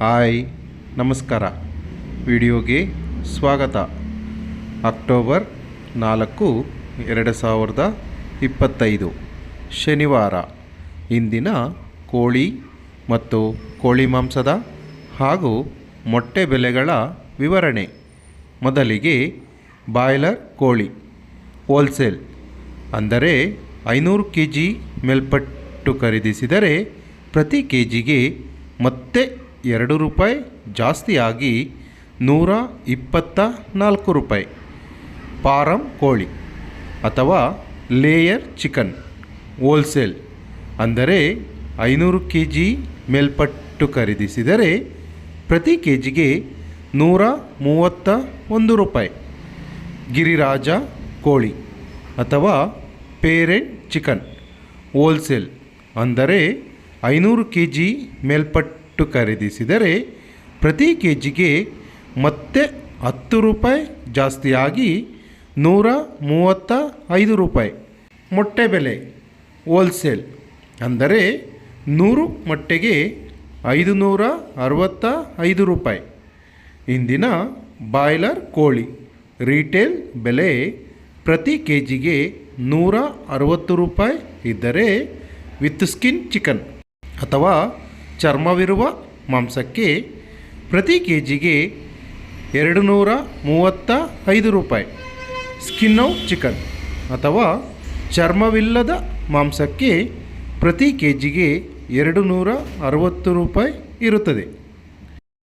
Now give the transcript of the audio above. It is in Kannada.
ಹಾಯ್ ನಮಸ್ಕಾರ. ವಿಡಿಯೋಗೆ ಸ್ವಾಗತ. ಅಕ್ಟೋಬರ್ 4, 2025 ಶನಿವಾರ. ಇಂದಿನ ಕೋಳಿ ಮತ್ತು ಕೋಳಿ ಮಾಂಸದ ಹಾಗೂ ಮೊಟ್ಟೆ ಬೆಲೆಗಳ ವಿವರಣೆ. ಮೊದಲಿಗೆ ಬಾಯ್ಲರ್ ಕೋಳಿ ಹೋಲ್ಸೇಲ್ ಅಂದರೆ 500 kg ಮೇಲ್ಪಟ್ಟು ಖರೀದಿಸಿದರೆ ಪ್ರತಿ ಕೆ ಜಿಗೆ ಮತ್ತೆ ₹2 ಜಾಸ್ತಿಯಾಗಿ ₹124. ಫಾರಂ ಕೋಳಿ ಅಥವಾ ಲೇಯರ್ ಚಿಕನ್ ಹೋಲ್ಸೇಲ್ ಅಂದರೆ 500 kg ಮೇಲ್ಪಟ್ಟು ಖರೀದಿಸಿದರೆ ಪ್ರತಿ ಕೆ ಜಿಗೆ ₹131. ಗಿರಿರಾಜ ಕೋಳಿ ಅಥವಾ ಪೇರೆಂಟ್ ಚಿಕನ್ ಹೋಲ್ಸೇಲ್ ಅಂದರೆ 500 kg ಮೇಲ್ಪಟ್ಟು ಖರೀದಿಸಿದರೆ ಪ್ರತಿ ಕೆ ಜಿಗೆ ಮತ್ತೆ ₹10 ಜಾಸ್ತಿಯಾಗಿ ₹135. ಮೊಟ್ಟೆ ಬೆಲೆ ಹೋಲ್ಸೇಲ್ ಅಂದರೆ 100 ಮೊಟ್ಟೆಗೆ ₹565. ಇಂದಿನ ಬಾಯ್ಲರ್ ಕೋಳಿ ರೀಟೇಲ್ ಬೆಲೆ ಪ್ರತಿ ಕೆ ಜಿಗೆ ₹160 ಇದ್ದರೆ ವಿತ್ ಸ್ಕಿನ್ ಚಿಕನ್ ಅಥವಾ ಚರ್ಮವಿರುವ ಮಾಂಸಕ್ಕೆ ಪ್ರತಿ ಕೆ ಜಿಗೆ ₹235. ಸ್ಕಿನ್ ಔಟ್ ಚಿಕನ್ ಅಥವಾ ಚರ್ಮವಿಲ್ಲದ ಮಾಂಸಕ್ಕೆ ಪ್ರತಿ ಕೆ ಜಿಗೆ ₹260 ಇರುತ್ತದೆ.